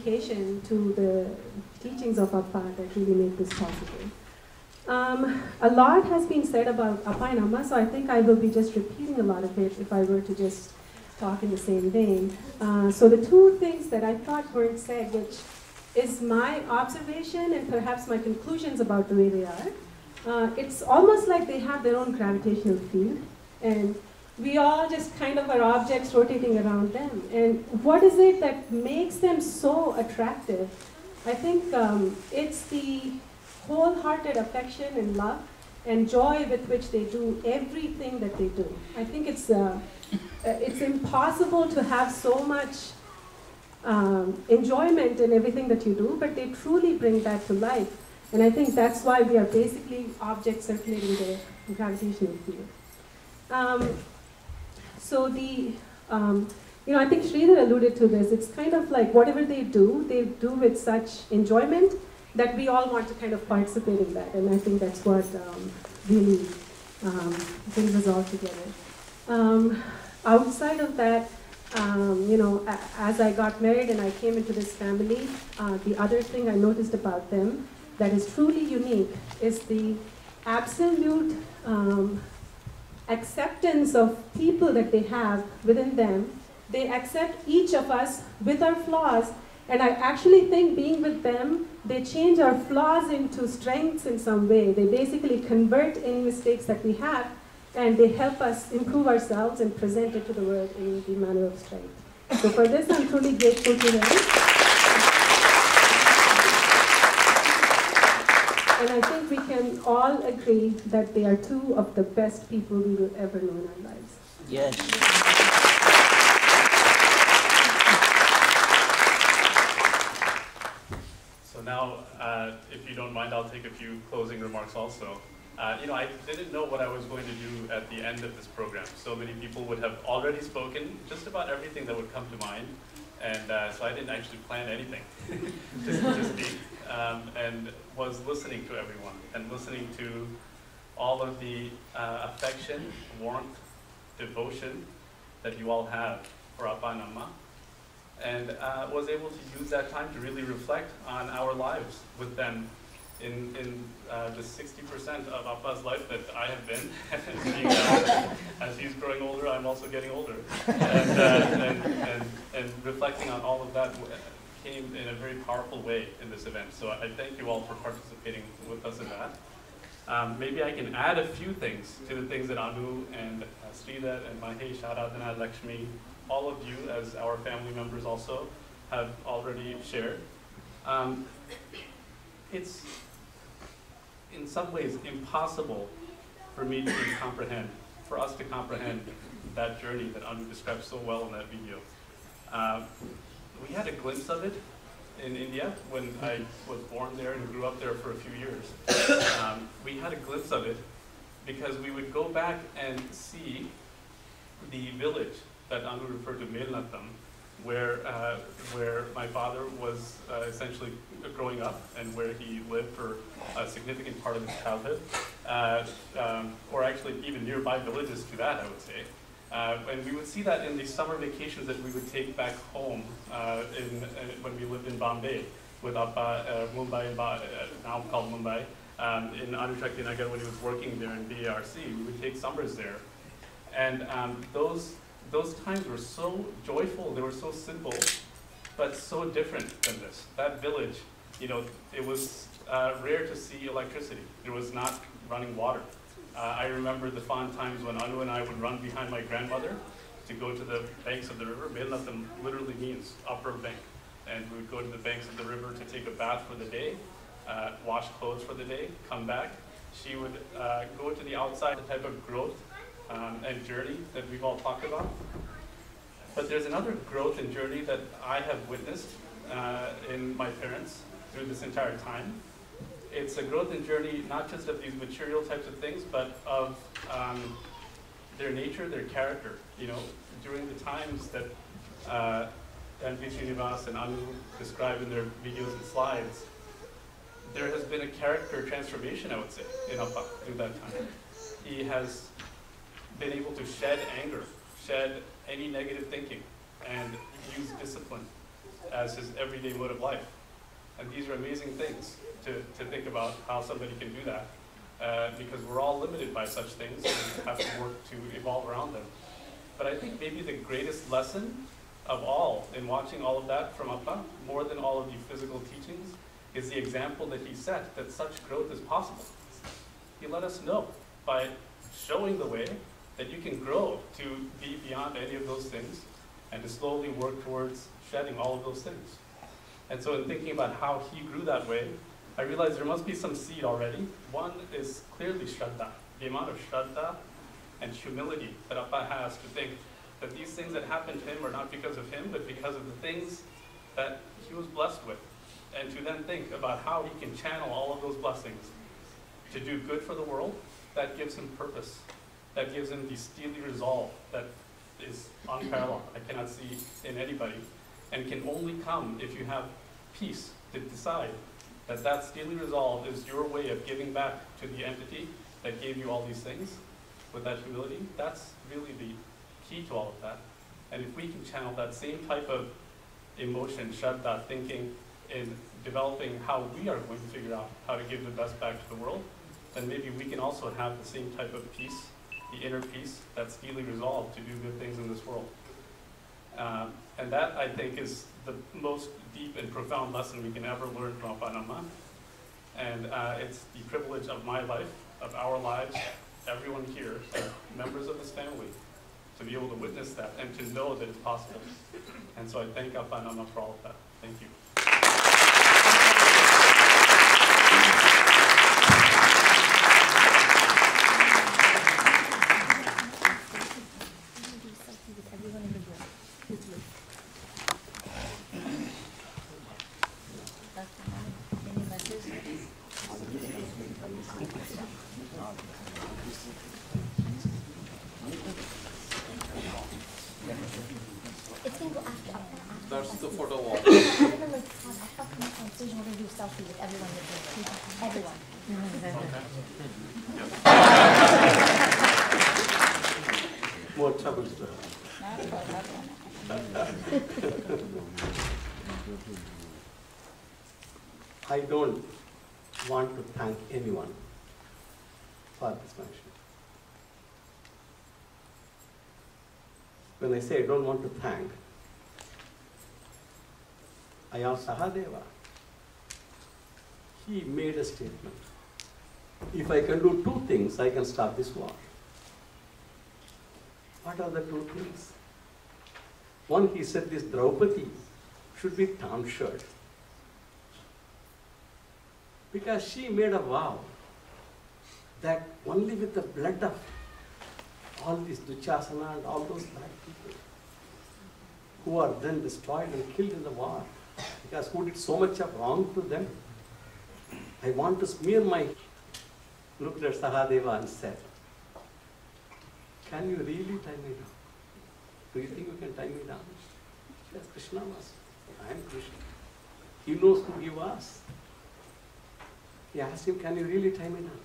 dedication to the teachings of Appa that really made this possible. A lot has been said about Appa and Amma, so I think I will be just repeating a lot of it if I were to just talk in the same vein. So the two things that I thought weren't said, which is my observation and perhaps my conclusions about the way they are, it's almost like they have their own gravitational field, and we all just kind of are objects rotating around them. And what is it that makes them so attractive? I think it's the wholehearted affection and love and joy with which they do everything that they do. I think it's impossible to have so much enjoyment in everything that you do, but they truly bring that to life. And I think that's why we are basically objects circulating the gravitational field. So I think Sridhar alluded to this. It's kind of like whatever they do with such enjoyment that we all want to kind of participate in that. And I think that's what really brings us all together. Outside of that, as I got married and I came into this family, the other thing I noticed about them that is truly unique is the absolute acceptance of people that they have within them. They accept each of us with our flaws, and I actually think being with them, they change our flaws into strengths in some way. They basically convert any mistakes that we have, and they help us improve ourselves and present it to the world in the manner of strength. So for this, I'm truly grateful to them. And I think we can all agree that they are two of the best people we will ever know in our lives. Yes. So now, if you don't mind, I'll take a few closing remarks also. I didn't know what I was going to do at the end of this program. So many people would have already spoken just about everything that would come to mind. And so I didn't actually plan anything, just speak. And was listening to everyone and listening to all of the affection, warmth, devotion that you all have for Appa and Amma. And was able to use that time to really reflect on our lives with them in the 60% of Appa's life that I have been. As he's growing older, I'm also getting older. And reflecting on all of that came in a very powerful way in this event. So I thank you all for participating with us in that. Maybe I can add a few things to the things that Anu and Sridhar and Mahesh, Aradhana, Lakshmi, all of you as our family members also have already shared. It's in some ways impossible for me to comprehend, for us to comprehend that journey that Anu described so well in that video. We had a glimpse of it in India when I was born there and grew up there for a few years. We had a glimpse of it because we would go back and see the village that Anu referred to, Melnatham, where my father was essentially growing up and where he lived for a significant part of his childhood, or actually even nearby villages to that, I would say. And we would see that in the summer vacations that we would take back home when we lived in Bombay with Appa, Mumbai, now called Mumbai, in Anu Shakti Nagar when he was working there in BARC. We would take summers there. And those times were so joyful, they were so simple, but so different than this. That village, it was rare to see electricity. There was not running water. I remember the fond times when Anu and I would run behind my grandmother to go to the banks of the river. Melnatham literally means upper bank. And we would go to the banks of the river to take a bath for the day, wash clothes for the day, come back. She would go to the outside, the type of growth and journey that we've all talked about. But there's another growth and journey that I have witnessed in my parents through this entire time. It's a growth and journey not just of these material types of things, but of their nature, their character. During the times that MP Srinivas and Anu describe in their videos and slides, there has been a character transformation, I would say, in Appa through that time. He has been able to shed anger, shed any negative thinking, and use discipline as his everyday mode of life. And these are amazing things to think about how somebody can do that, because we're all limited by such things and have to work to evolve around them. But I think maybe the greatest lesson of all in watching all of that from Appa, more than all of the physical teachings, is the example that he set that such growth is possible. He let us know by showing the way that you can grow to be beyond any of those things and to slowly work towards shedding all of those things. And so in thinking about how he grew that way, I realized there must be some seed already. One is clearly Shraddha, the amount of Shraddha and humility that Appa has to think that these things that happened to him are not because of him, but because of the things that he was blessed with. And to then think about how he can channel all of those blessings to do good for the world, that gives him purpose. That gives him the steely resolve that is unparalleled, I cannot see in anybody, and can only come if you have peace to decide that that steely resolve is your way of giving back to the entity that gave you all these things with that humility. That's really the key to all of that. And if we can channel that same type of emotion, Shraddha, thinking, in developing how we are going to figure out how to give the best back to the world, then maybe we can also have the same type of peace, the inner peace, that steely resolve to do good things in this world. And that, I think, is the most deep and profound lesson we can ever learn from Appa and Amma. And it's the privilege of my life, of our lives, everyone here, members of this family, to be able to witness that and to know that it's possible. And so I thank Appa and Amma for all of that. Thank you. It's going to go after. That's the photo wall. I'm going to have come on stage and we're going to do a selfie with everyone in the room. Everyone. More trouble to I don't want to thank anyone for this function. When I say I don't want to thank, I asked Sahadeva. He made a statement. If I can do two things, I can stop this war. What are the two things? One, he said this Draupadi should be tonsured. Because she made a vow that only with the blood of all these Duchasana and all those bad people who are then destroyed and killed in the war, because who did so much of wrong to them, I want to smear my, looked at Sahadeva and said, can you really tie me down? Do you think you can tie me down? Yes, Krishna was. I am Krishna. He knows who he was. He asked him, can you really tie me down?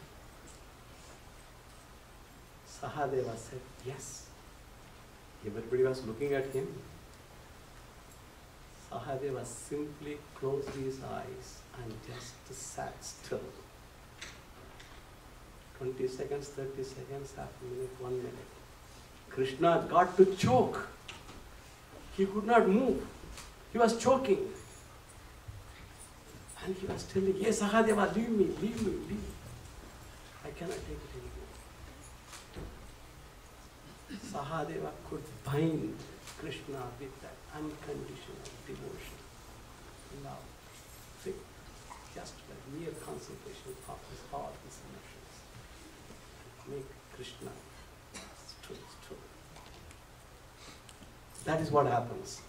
Sahadeva said, yes. Everybody was looking at him. Sahadeva simply closed his eyes and just sat still. 20 seconds, 30 seconds, half a minute, 1 minute. Krishna got to choke. He could not move. He was choking. And he was telling, yes, Sahadeva, leave me, leave me, leave me. I cannot take it anymore. Sahadeva could bind Krishna with that unconditional devotion, love, faith, just by mere concentration of all these emotions. Make Krishna stood. That is what happens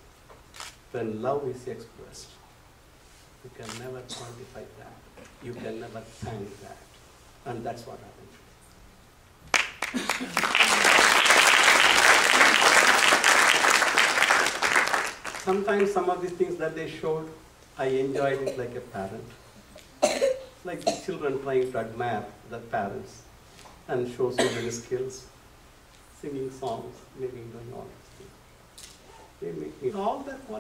when love is expressed. You can never quantify that. You can never thank that. And that's what happened. Sometimes some of these things that they showed, I enjoyed it like a parent. Like the children trying to admire their parents and show so many skills, singing songs, maybe doing all these things. They make me all that quality.